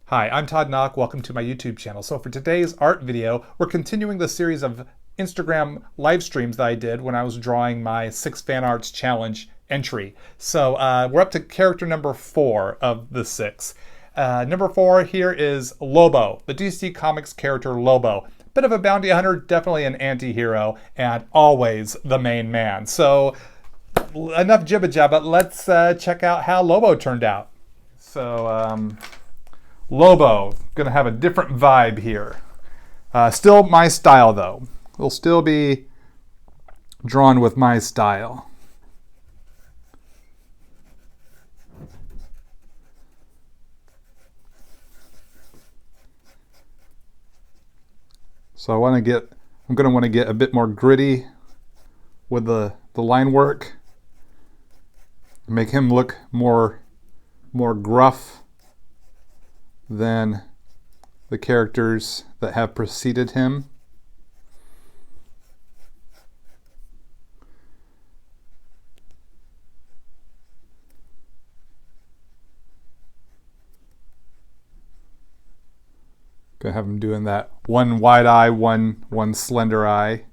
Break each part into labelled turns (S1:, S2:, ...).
S1: Hi, I'm Todd Nauck. Welcome to my YouTube channel. So for today's art video, we're continuing the series of Instagram live streams that I did when I was drawing my 6 Fan Arts Challenge entry. So we're up to character number 4 of the 6. Number 4 here is Lobo, the DC Comics character Lobo. Bit of a bounty hunter, definitely an anti-hero, and always the main man. So enough jibba jabba, let's check out how Lobo turned out. So Lobo, gonna have a different vibe here. Still my style though. Will still be drawn with my style. So I'm gonna want to get a bit more gritty with the line work. Make him look more gruff than the characters that have preceded him. Gonna have him doing that one wide eye, one slender eye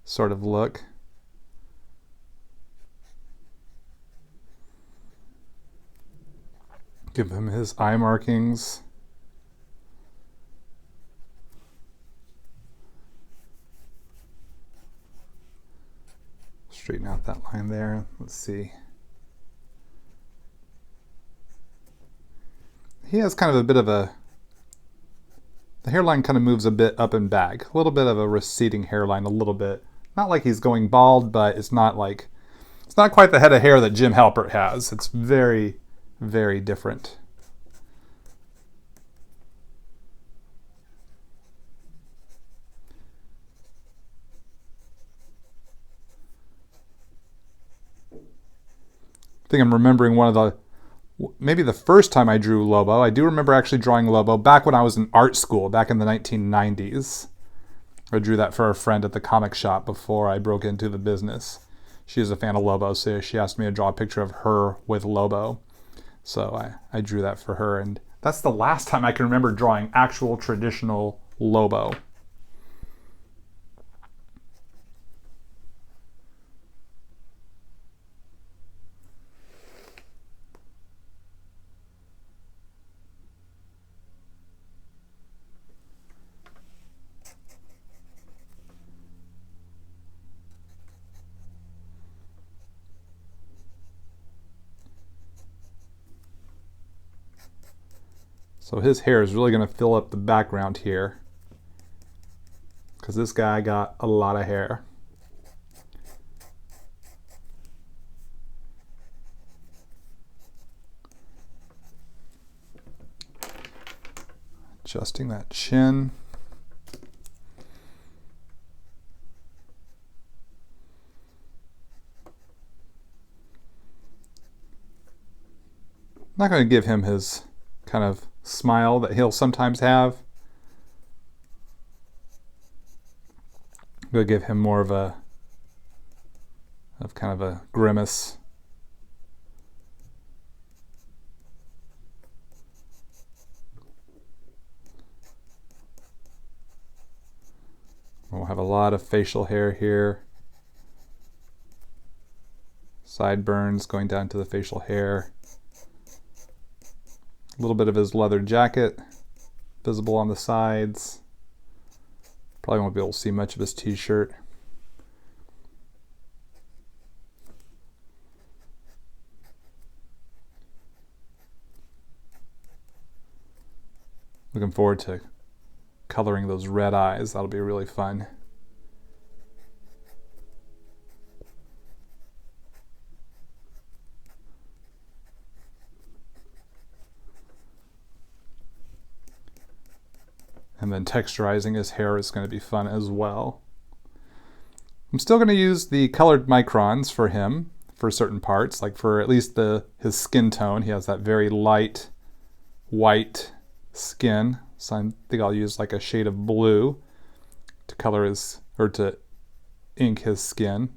S1: sort of look. Give him his eye markings. Straighten out that line there. Let's see. He has kind of a bit of the hairline kind of moves a bit up and back. A little bit of a receding hairline, a little bit. Not like he's going bald, but it's not quite the head of hair that Jim Halpert has. It's very, very different. I think I'm remembering maybe the first time I drew Lobo. I do remember actually drawing Lobo back when I was in art school, back in the 1990s. I drew that for a friend at the comic shop before I broke into the business. She is a fan of Lobo, so she asked me to draw a picture of her with Lobo. So I drew that for her, and that's the last time I can remember drawing actual traditional Lobo. So his hair is really going to fill up the background here, because this guy got a lot of hair. Adjusting that chin. I'm not going to give him his kind of smile that he'll sometimes have. I'm going to give him more of kind of a grimace. We'll have a lot of facial hair here. Sideburns going down to the facial hair. A little bit of his leather jacket visible on the sides. Probably won't be able to see much of his t-shirt. Looking forward to coloring those red eyes. That'll be really fun. And then texturizing his hair is going to be fun as well. I'm still going to use the colored microns for him for certain parts, like for at least his skin tone. He has that very light white skin, so I think I'll use like a shade of blue to color to ink his skin.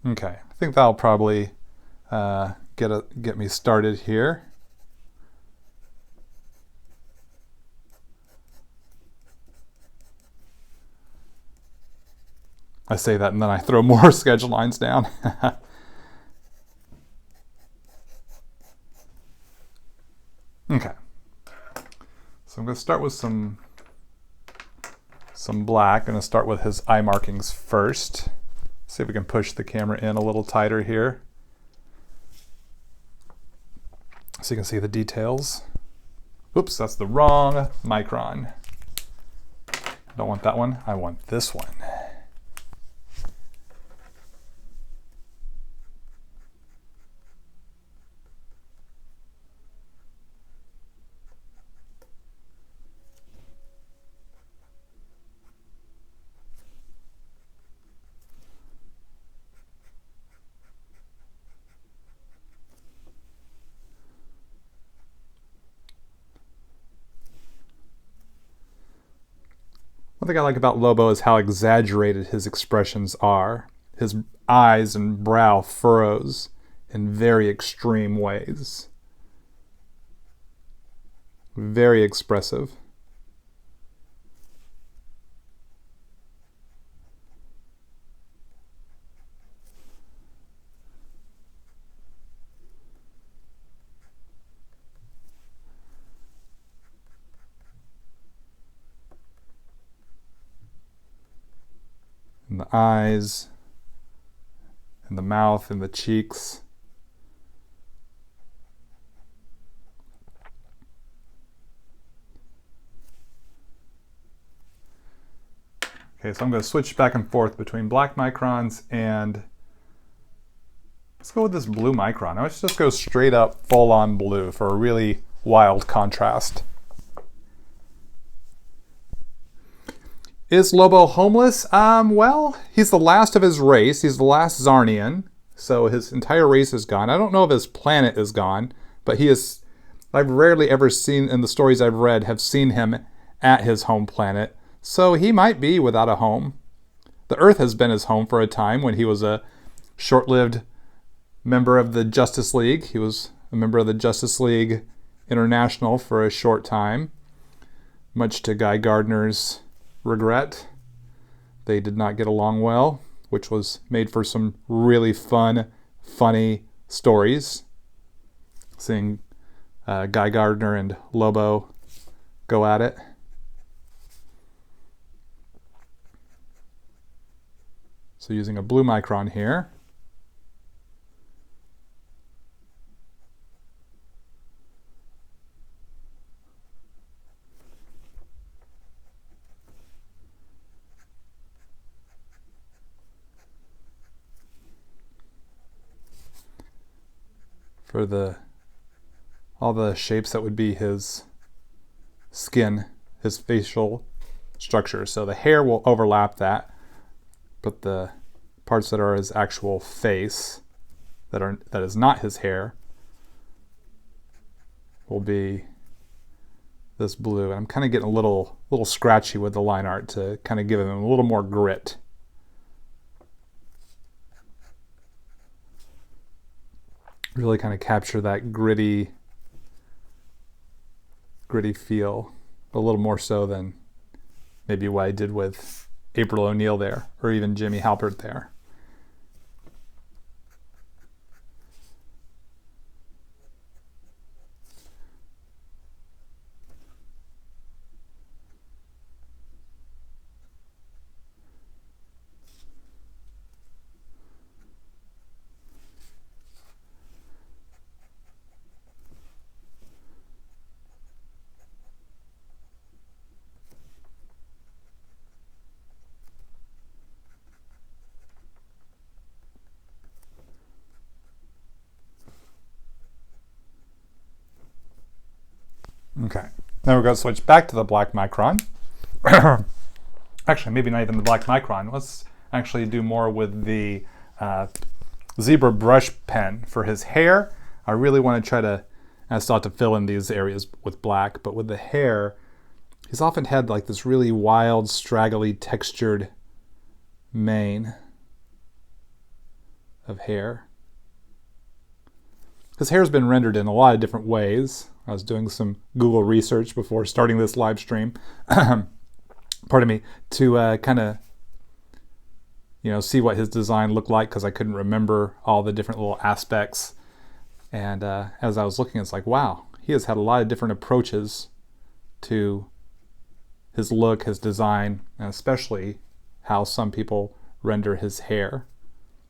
S1: Okay, I think that'll probably get me started here. I say that and then I throw more schedule lines down. Okay, so I'm going to start with some black. I'm going to start with his eye markings first. See if we can push the camera in a little tighter here, so you can see the details. Oops, that's the wrong micron. Don't want that one, I want this one. One thing I like about Lobo is how exaggerated his expressions are. His eyes and brow furrows in very extreme ways. Very expressive. And the eyes, and the mouth, and the cheeks. Okay, so I'm going to switch back and forth between black microns and let's go with this blue micron. Let's just go straight up full on blue for a really wild contrast. Is Lobo homeless? Well, he's the last of his race. He's the last Zarnian, so his entire race is gone. I don't know if his planet is gone, but he is. I've rarely ever seen, in the stories I've read, have seen him at his home planet. So he might be without a home. The Earth has been his home for a time when he was a short-lived member of the Justice League. He was a member of the Justice League International for a short time, much to Guy Gardner's regret. They did not get along well, which was made for some really fun, funny stories. Seeing Guy Gardner and Lobo go at it. So using a blue micron here. For all the shapes that would be his skin, his facial structure. So the hair will overlap that, but the parts that are his actual face, that is not his hair, will be this blue. And I'm kind of getting a little scratchy with the line art to kind of give him a little more grit. Really kind of capture that gritty feel, a little more so than maybe what I did with April O'Neil there, or even Jimmy Halpert there. Okay, now we're going to switch back to the black micron. Actually, maybe not even the black micron. Let's actually do more with the zebra brush pen. For his hair, I really want to try to start to fill in these areas with black, but with the hair, he's often had like this really wild, straggly, textured mane. of hair. His hair's been rendered in a lot of different ways. I was doing some Google research before starting this live stream, pardon me, to kind of, see what his design looked like, because I couldn't remember all the different little aspects. And as I was looking, it's like, wow, he has had a lot of different approaches to his look, his design, and especially how some people render his hair.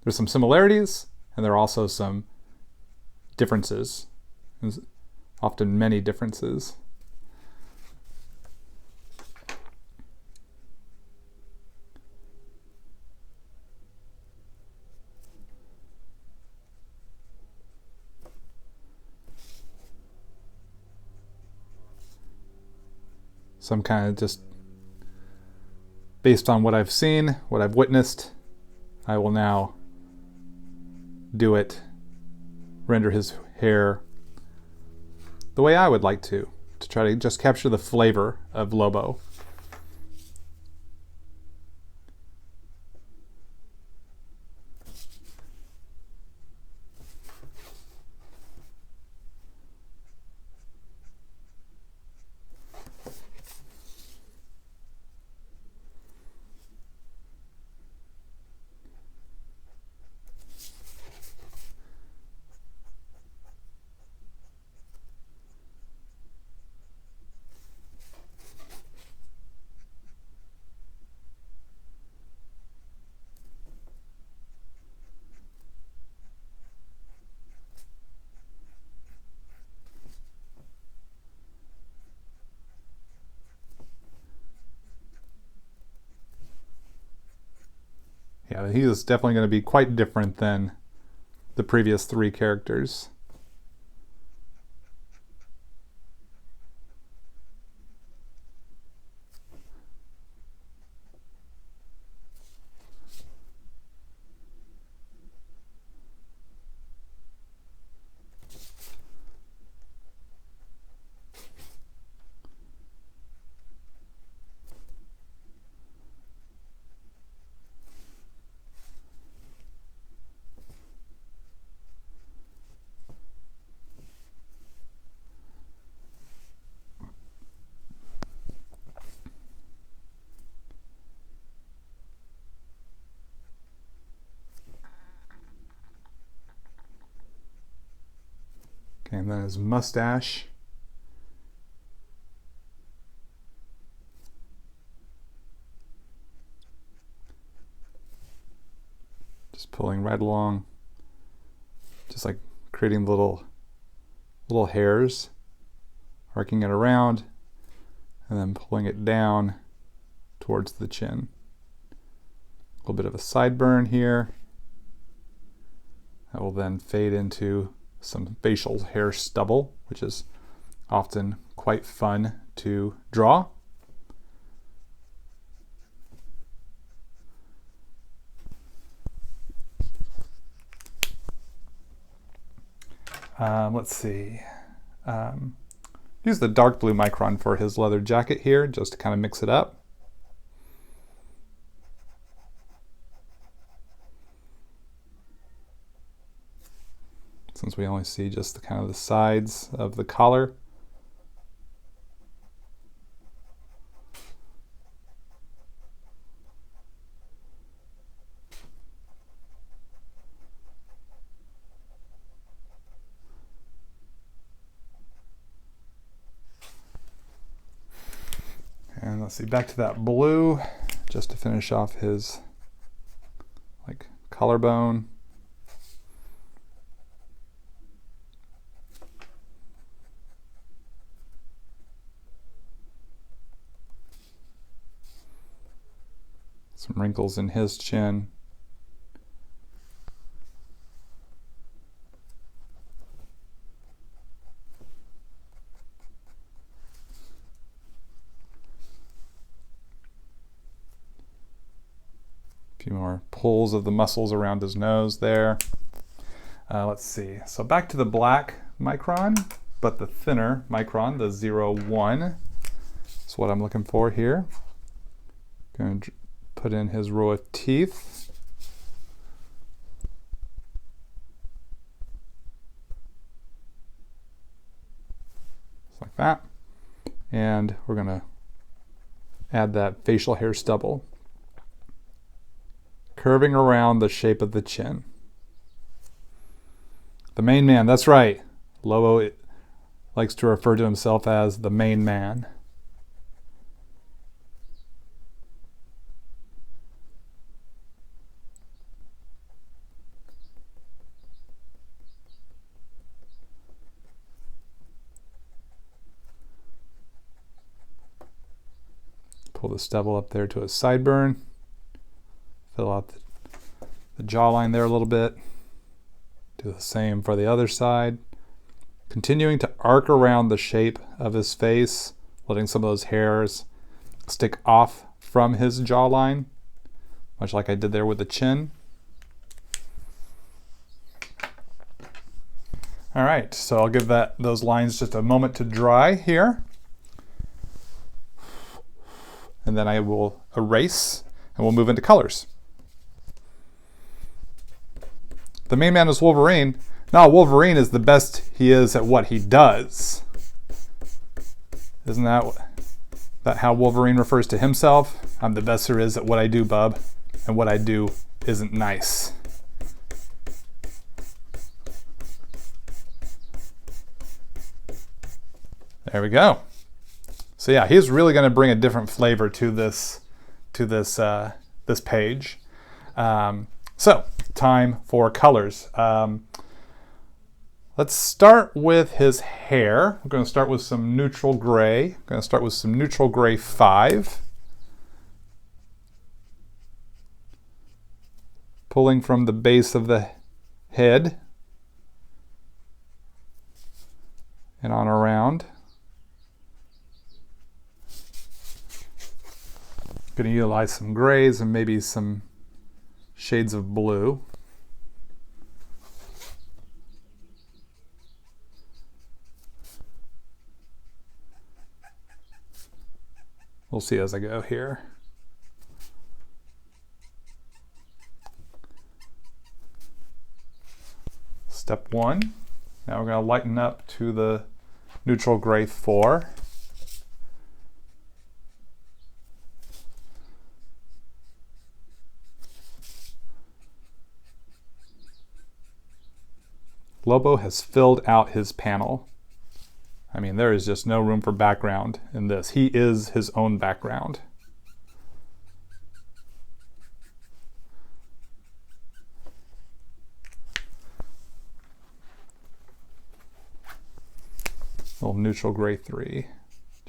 S1: There's some similarities, and there are also some differences. There's often many differences. So I'm kind of just, based on what I've seen, what I've witnessed, I will now do it, render his hair the way I would like to try to just capture the flavor of Lobo. Yeah, he is definitely going to be quite different than the previous three characters. Okay, and then his mustache. Just pulling right along, just like creating little hairs, arcing it around, and then pulling it down towards the chin. A little bit of a sideburn here. That will then fade into some facial hair stubble, which is often quite fun to draw. Let's see. Use the dark blue micron for his leather jacket here, just to kind of mix it up. Since we only see just the kind of the sides of the collar. And let's see, back to that blue, just to finish off his like collarbone. Some wrinkles in his chin. A few more pulls of the muscles around his nose there. Let's see. So back to the black micron, but the thinner micron, the 01. That's what I'm looking for here. Going to put in his row of teeth. like that. And we're going to add that facial hair stubble, curving around the shape of the chin. The main man, that's right. Lobo likes to refer to himself as the main man. Pull the stubble up there to a sideburn. Fill out the jawline there a little bit. Do the same for the other side. Continuing to arc around the shape of his face, letting some of those hairs stick off from his jawline, much like I did there with the chin. All right, so I'll give those lines just a moment to dry here. And then I will erase and we'll move into colors. The main man is Wolverine. Now Wolverine is the best he is at what he does. Isn't that how Wolverine refers to himself? I'm the best there is at what I do, bub. And what I do isn't nice. There we go. So yeah, he's really going to bring a different flavor to this page. So time for colors. Let's start with his hair. We're going to start with some neutral gray. I'm going to start with some neutral gray 5. Pulling from the base of the head and on around. Going to utilize some grays and maybe some shades of blue. We'll see as I go here. Step 1. Now we're going to lighten up to the neutral gray 4. Lobo has filled out his panel. I mean, there is just no room for background in this. He is his own background. Little neutral gray 3,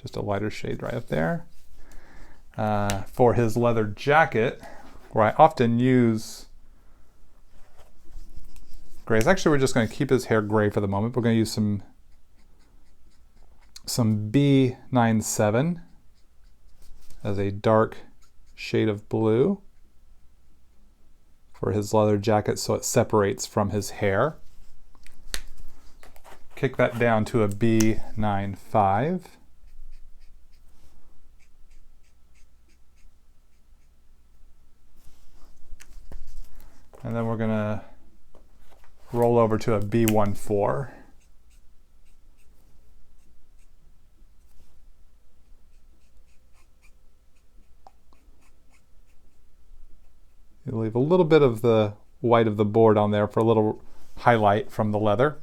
S1: just a lighter shade right up there. For his leather jacket, where I often use grays. Actually, we're just going to keep his hair gray for the moment. We're going to use some B97 as a dark shade of blue for his leather jacket so it separates from his hair. Kick that down to a B95. And then we're going to roll over to a B14. You leave a little bit of the white of the board on there for a little highlight from the leather.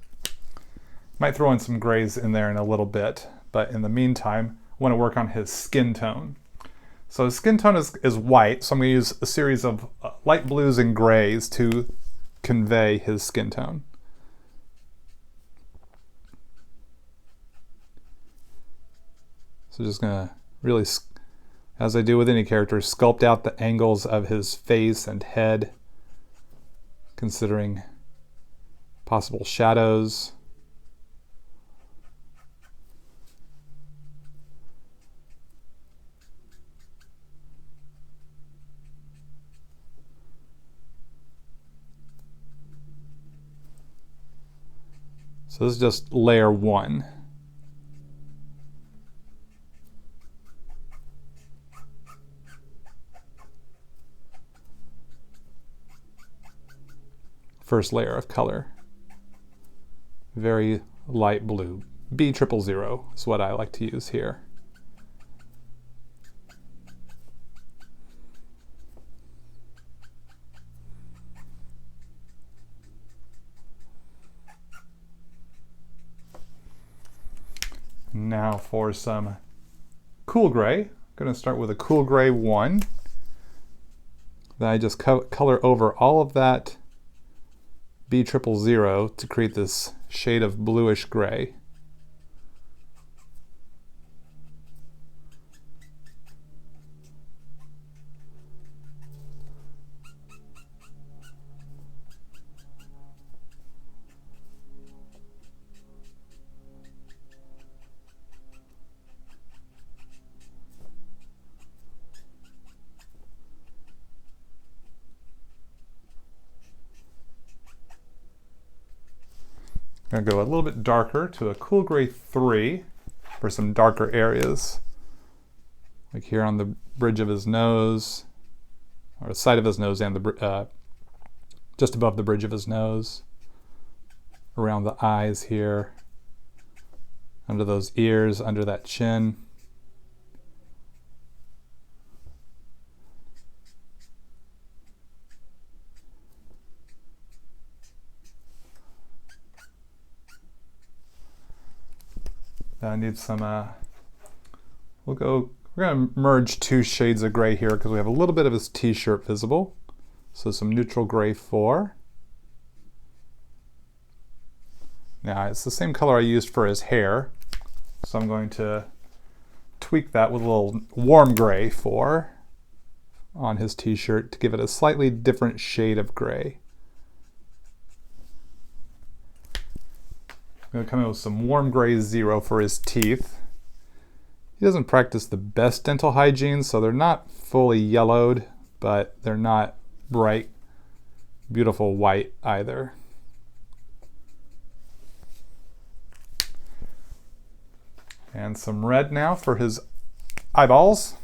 S1: Might throw in some grays in there in a little bit, but in the meantime, I want to work on his skin tone. So his skin tone is white, so I'm going to use a series of light blues and grays to convey his skin tone. So just going to really, as I do with any character, sculpt out the angles of his face and head, considering possible shadows. So this is just layer 1. First layer of color. Very light blue, B000 is what I like to use here. Now for some cool gray. I'm going to start with a cool gray 1. Then I just color over all of that B000 to create this shade of bluish gray. I'm going to go a little bit darker to a cool gray 3 for some darker areas. Like here on the bridge of his nose, or the side of his nose, and the just above the bridge of his nose. Around the eyes here. Under those ears, under that chin. I need some, we're going to merge 2 shades of gray here because we have a little bit of his t-shirt visible. So some neutral gray 4. Now it's the same color I used for his hair. So I'm going to tweak that with a little warm gray 4 on his t-shirt to give it a slightly different shade of gray. I'm going to come in with some warm gray 0 for his teeth. He doesn't practice the best dental hygiene, so they're not fully yellowed, but they're not bright, beautiful white either. And some red now for his eyeballs.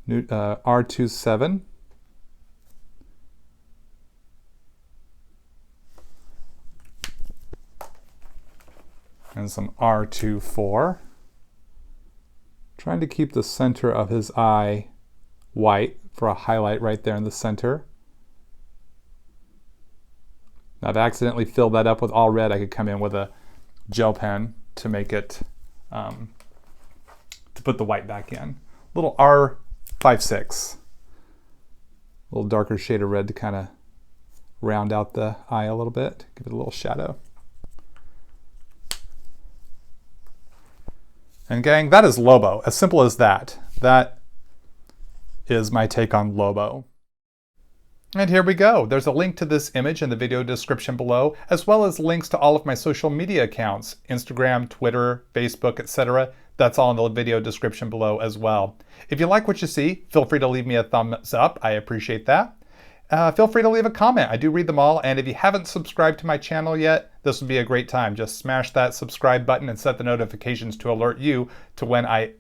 S1: R27. And some R24. Trying to keep the center of his eye white for a highlight right there in the center. Now, I've accidentally filled that up with all red. I could come in with a gel pen to make it, to put the white back in. Little R56. A little darker shade of red to kind of round out the eye a little bit, give it a little shadow. And gang, that is Lobo. As simple as that. That is my take on Lobo. And here we go. There's a link to this image in the video description below, as well as links to all of my social media accounts, Instagram, Twitter, Facebook, etc. That's all in the video description below as well. If you like what you see, feel free to leave me a thumbs up. I appreciate that. Feel free to leave a comment. I do read them all. And if you haven't subscribed to my channel yet, this would be a great time. Just smash that subscribe button and set the notifications to alert you to when I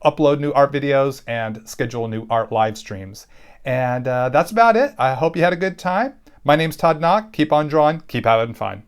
S1: upload new art videos and schedule new art live streams. And that's about it. I hope you had a good time. My name's Todd Nauck. Keep on drawing. Keep having fun.